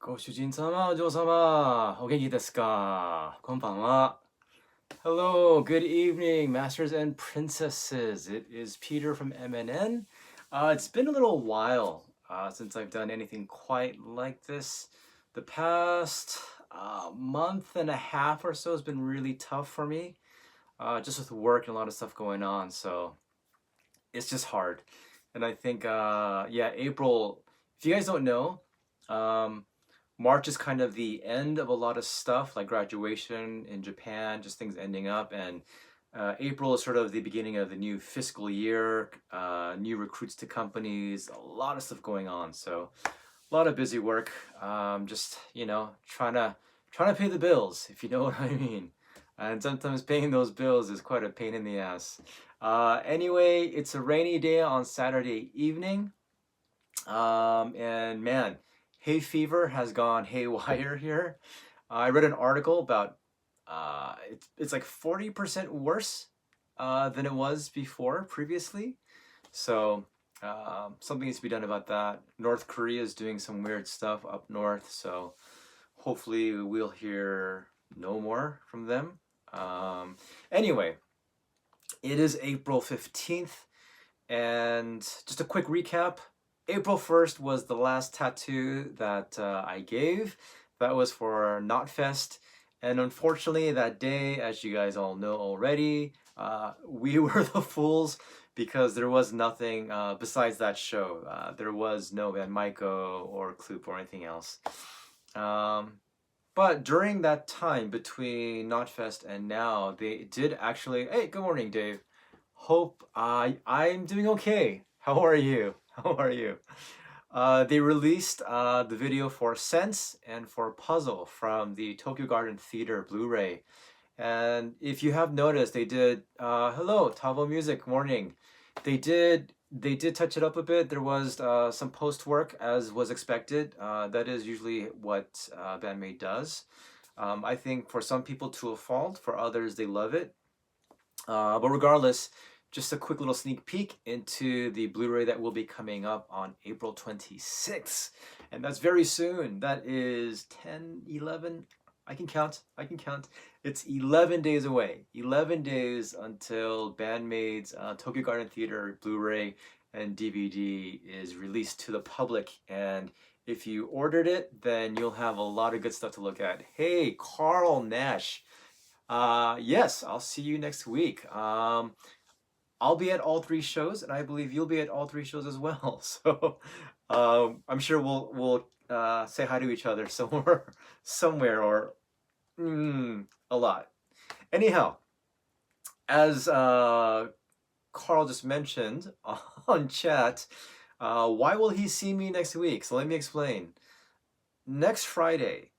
ご主人様、お嬢様、お元気ですか？こんばんは。Hello, good evening, masters and princesses. It is Peter from MNN. It's been a little while since I've done anything quite like this. The past month and a half or so has been really tough for me, just with work and a lot of stuff going on. So it's just hard. And I think, yeah, April, if you guys don't know, um, March is kind of the end of a lot of stuff like graduation in Japan, just things ending up. And April is sort of the beginning of the new fiscal year, new recruits to companies, a lot of stuff going on. So a lot of busy work. Just, trying to pay the bills, if you know what I mean. And sometimes paying those bills is quite a pain in the ass. Anyway, it's a rainy day on Saturday evening. And man, hay fever has gone haywire here. I read an article about it's like 40% worse than it was before previously. So something needs to be done about that. North Korea is doing some weird stuff up north, so hopefully we'll hear no more from them. Anyway, it is April 15th, and just a quick recap. April 1st was the last tattoo that I gave. That was for Knotfest. And unfortunately, that day, as you guys all know already, we were the fools because there was nothing besides that show. There was no Van Maiko or Kloop or anything else. But during that time between Knotfest and now, they did actually. Hey, good morning, Dave. Hope I'm doing okay. How are you? How are you? They released the video for Sense and for Puzzle from the Tokyo Garden Theater Blu-ray. And if you have noticed, they did hello, Tavo Music, morning. They did touch it up a bit. There was some post work as was expected. That is usually what Band-Maid does. I think for some people to a fault, for others they love it. But regardless, just a quick little sneak peek into the Blu-ray that will be coming up on April 26th. And that's very soon. That is 10, 11. I can count. I can count. It's 11 days away. 11 days until Band-Maid's Tokyo Garden Theater Blu-ray and DVD is released to the public. And if you ordered it, then you'll have a lot of good stuff to look at. Hey, Carl Nash. Yes, I'll see you next week. I'll be at all three shows, and I believe you'll be at all three shows as well. So I'm sure we'll say hi to each other somewhere, or a lot. Anyhow, as Carl just mentioned on chat, why will he see me next week? So let me explain. Next Friday,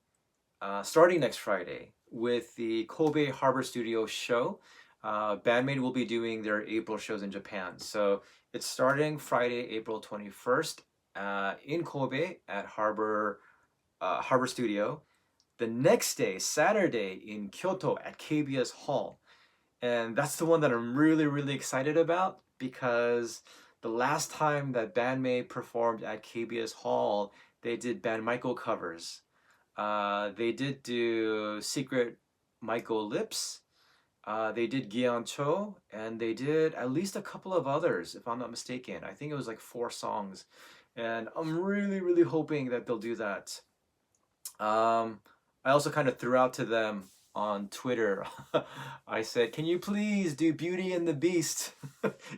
starting next Friday, with the Kobe Harbor Studio show, Band-Maid will be doing their April shows in Japan. So it's starting Friday, April 21st in Kobe at Harbor Studio. The next day, Saturday, in Kyoto at KBS Hall. And that's the one that I'm really, really excited about because the last time that Band-Maid performed at KBS Hall, they did Band Maiko covers. They did do Secret Maiko Lips. They did Gyeoncho, and they did at least a couple of others, if I'm not mistaken. I think it was like 4 songs. And I'm really, really hoping that they'll do that. I also kind of threw out to them on Twitter. I said, can you please do Beauty and the Beast?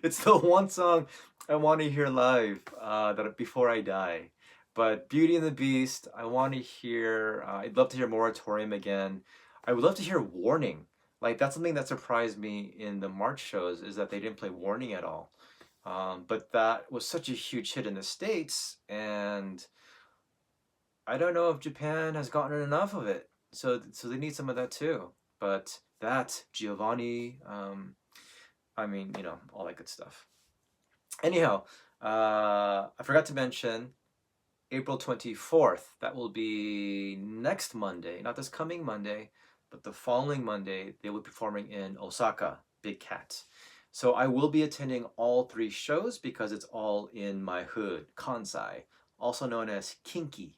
It's the one song I want to hear live that before I die. But Beauty and the Beast, I want to hear, I'd love to hear Moratorium again. I would love to hear Warning. Like, that's something that surprised me in the March shows, is that they didn't play Warning at all. But that was such a huge hit in the States, and I don't know if Japan has gotten enough of it. So they need some of that too. But that, Giovanni, I mean, all that good stuff. Anyhow, I forgot to mention April 24th. That will be next Monday, not this coming Monday, but the following Monday, they will be performing in Osaka, Big Cat. So I will be attending all 3 shows because it's all in my hood, Kansai, also known as Kinki.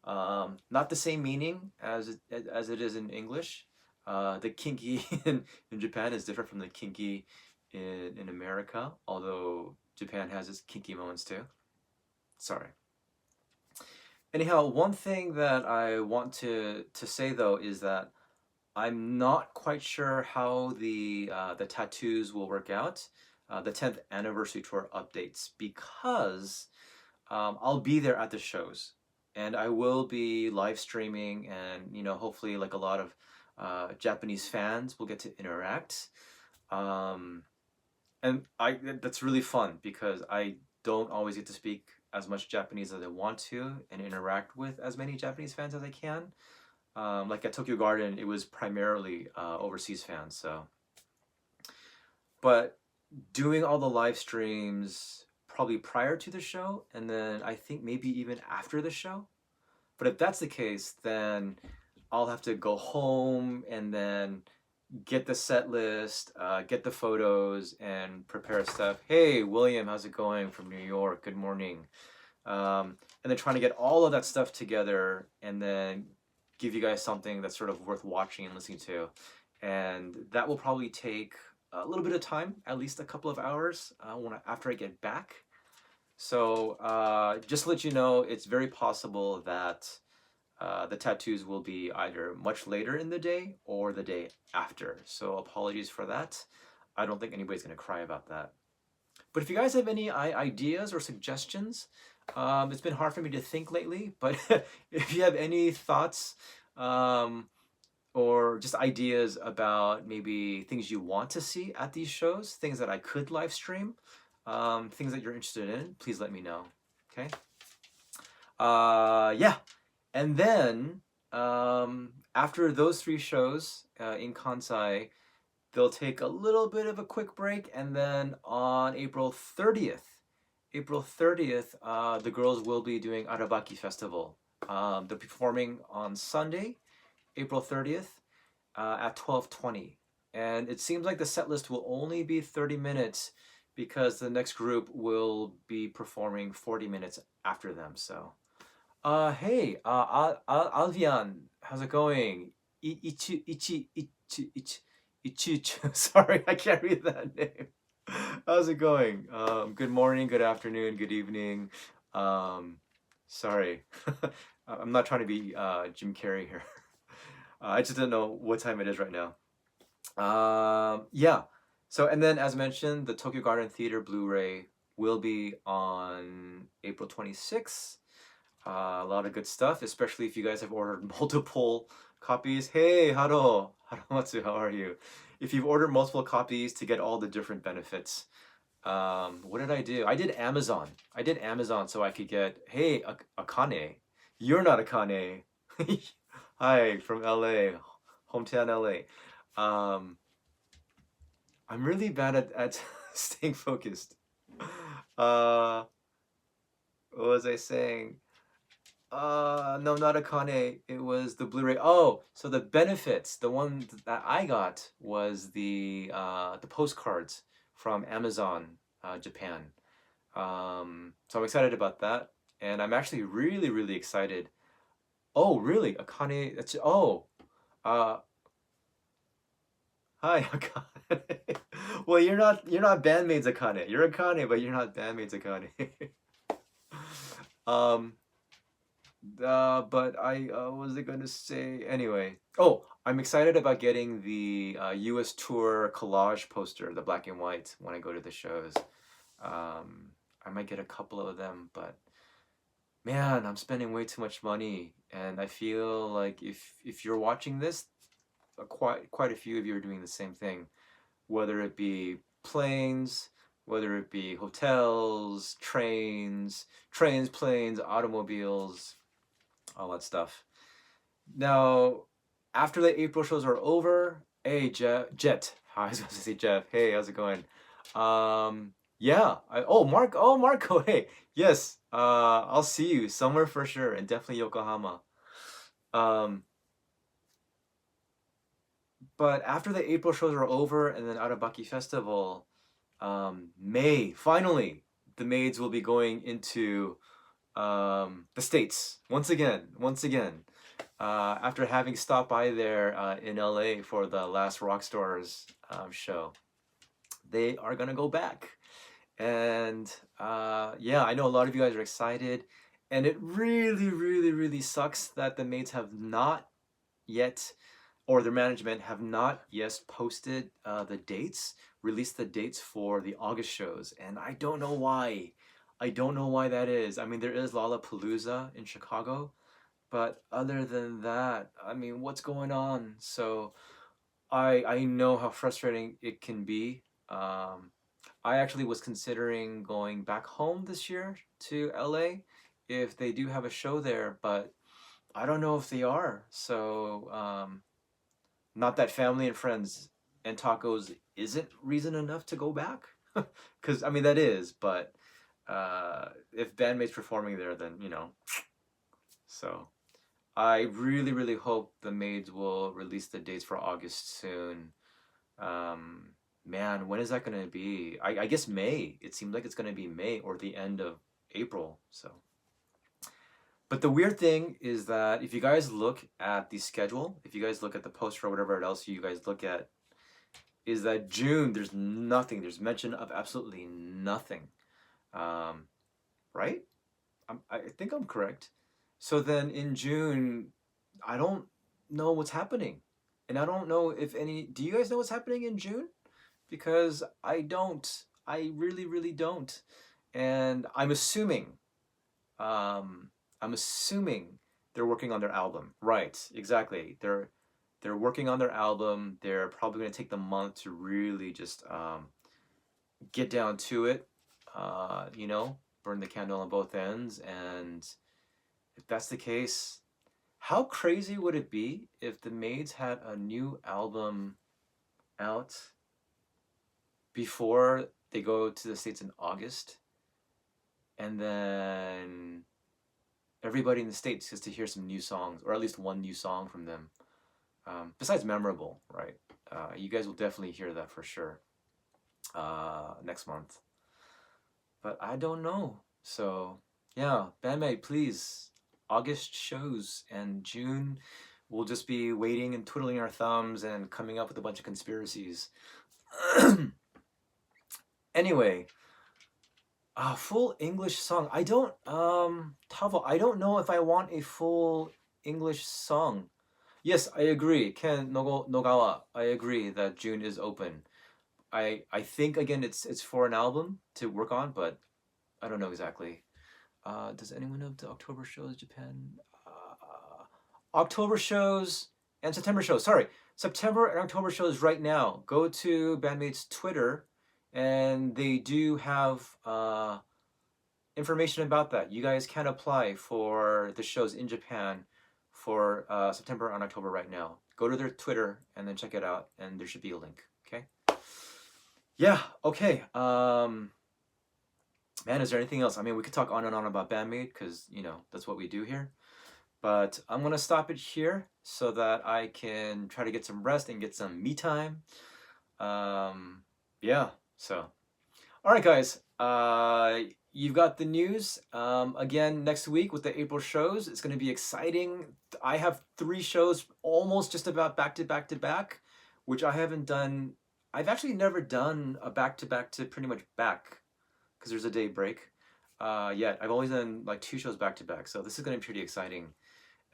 Not the same meaning as it is in English. The kinky in Japan is different from the kinky in America, although Japan has its kinky moments too. Sorry. Anyhow, one thing that I want to say though is that I'm not quite sure how the tattoos will work out, the 10th anniversary tour updates, because I'll be there at the shows, and I will be live streaming, and hopefully like a lot of Japanese fans will get to interact, um, and that's really fun because I don't always get to speak as much Japanese as I want to and interact with as many Japanese fans as I can. Like at Tokyo Garden, it was primarily overseas fans. So, but doing all the live streams probably prior to the show, and then I think maybe even after the show. But if that's the case, then I'll have to go home and then get the set list, get the photos, and prepare stuff. Hey, William, how's it going from New York? Good morning. And then trying to get all of that stuff together and then give you guys something that's sort of worth watching and listening to. And that will probably take a little bit of time, at least a couple of hours after I get back. So just to let you know, it's very possible that the tattoos will be either much later in the day or the day after. So apologies for that. I don't think anybody's going to cry about that. But if you guys have any ideas or suggestions, it's been hard for me to think lately, but if you have any thoughts or just ideas about maybe things you want to see at these shows, things that I could live stream, things that you're interested in, please let me know. Okay? Yeah. And then after those 3 shows in Kansai, they'll take a little bit of a quick break, and then on April 30th, the girls will be doing Arabaki Festival. They're performing on Sunday, April 30th at 12:20. And it seems like the set list will only be 30 minutes because the next group will be performing 40 minutes after them. So, hey, Alvian, how's it going? Sorry, I can't read that name. How's it going? Good morning, good afternoon, good evening. Sorry, I'm not trying to be Jim Carrey here. I just didn't know what time it is right now. Yeah. So, and then as mentioned, the Tokyo Garden Theater Blu-ray will be on April 26th. A lot of good stuff, especially if you guys have ordered multiple copies. Hey, Harumatsu, how are you? If you've ordered multiple copies to get all the different benefits. What did I do? I did Amazon. So I could get, hey, Akane. You're not Akane. Hi, from LA, hometown LA. I'm really bad at staying focused. What was I saying? No, not Akane. It was the Blu-ray. Oh, so the benefits. The one that I got was the postcards from Amazon, Japan. So I'm excited about that, and I'm actually really, really excited. Oh, really? Akane? That's uh, hi, Akane. Well, you're not Band-Maid's Akane. You're Akane, but you're not Band-Maid's Akane. um. But what was I going to say? Anyway, oh, I'm excited about getting the U.S. tour collage poster, the black and white, when I go to the shows. I might get a couple of them, but man, I'm spending way too much money, and I feel like if you're watching this, quite a few of you are doing the same thing, whether it be planes, whether it be hotels, trains, planes, automobiles, all that stuff. Now, after the April shows are over, hey Jet, I was supposed to say Jeff. Hey, how's it going? Yeah. Marco. Hey, yes. I'll see you somewhere for sure, and definitely Yokohama. But after the April shows are over, and then Arabaki Festival, May finally, the maids will be going into the States once again. After having stopped by there in LA for the last Rockstars show, they are gonna go back. And yeah, I know a lot of you guys are excited, and it really, really, really sucks that the Maids have not yet, or their management have not yet posted the dates, released the dates for the August shows, and I don't know why. I don't know why that is. I mean, there is Lollapalooza in Chicago, but other than that, I mean, what's going on? So I know how frustrating it can be. I actually was considering going back home this year to LA if they do have a show there, but I don't know if they are. So not that family and friends and tacos isn't reason enough to go back, because I mean that is, but if Band-Maid's performing there, then you know. So I really, really hope the Maids will release the dates for August soon. Man, when is that gonna be? I guess May. It seems like it's gonna be May or the end of April. So, but the weird thing is that if you guys look at the schedule, if you guys look at the poster or whatever else you guys look at, is that June there's nothing. There's mention of absolutely nothing. Right? I think I'm correct. So then in June, I don't know what's happening. And I don't know if any. Do you guys know what's happening in June? Because I don't. I really, really don't. And I'm assuming they're working on their album. Right, exactly. They're working on their album. They're probably going to take the month to really just get down to it. You know, burn the candle on both ends. And if that's the case, how crazy would it be if the Maids had a new album out before they go to the States in August, and then everybody in the States gets to hear some new songs, or at least one new song from them, besides Memorable, right? You guys will definitely hear that for sure next month. But I don't know. So, yeah, Band-Maid, please. August shows, and June we'll just be waiting and twiddling our thumbs and coming up with a bunch of conspiracies. Anyway, a full English song. I don't, Tavo, I don't know if I want a full English song. Yes, I agree. Ken Nogawa, I agree that June is open. I think again it's for an album to work on, but I don't know exactly. Does anyone know the October shows Japan? October shows and September shows. Sorry, September and October shows right now. Go to Band-Maid's Twitter, and they do have information about that. You guys can apply for the shows in Japan for September and October right now. Go to their Twitter and then check it out, and there should be a link. Okay. Yeah. Okay. Man, is there anything else? I mean, we could talk on and on about Band-Maid because, you know, that's what we do here. But I'm going to stop it here so that I can try to get some rest and get some me time. Yeah, so. All right, guys. You've got the news. Again, next week with the April shows, it's going to be exciting. I have 3 shows almost just about back to back to back, which I haven't done. I've actually never done a back to back to pretty much back, because there's a day break. Yet I've always done like 2 shows back to back, so this is going to be pretty exciting.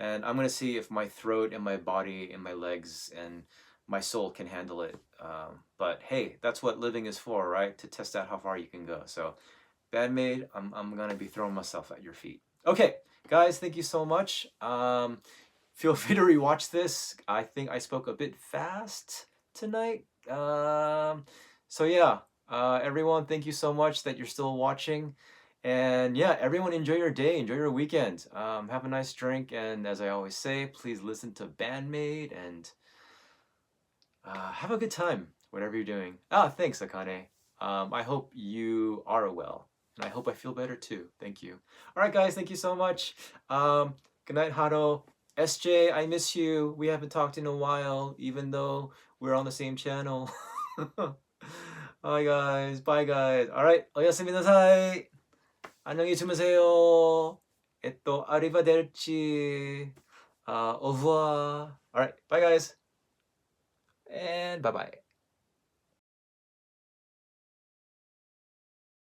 And I'm going to see if my throat and my body and my legs and my soul can handle it. But hey, that's what living is for, right? To test out how far you can go. So, Band-Maid, I'm going to be throwing myself at your feet. Okay, guys, thank you so much. Feel free to rewatch this. I think I spoke a bit fast tonight. So yeah. Everyone, thank you so much that you're still watching. And yeah, everyone enjoy your day, enjoy your weekend. Have a nice drink, and as I always say, please listen to Band-Maid and have a good time, whatever you're doing. Thanks, Akane. I hope you are well, and I hope I feel better too. Thank you. All right, guys, thank you so much. Good night, Haro. SJ, I miss you. We haven't talked in a while, even though we're on the same channel. Bye guys. Bye guys. Alright. 오야스미 나사이. 안녕히 주무세요. arrivederci. Au revoir. All right, bye guys, and bye bye.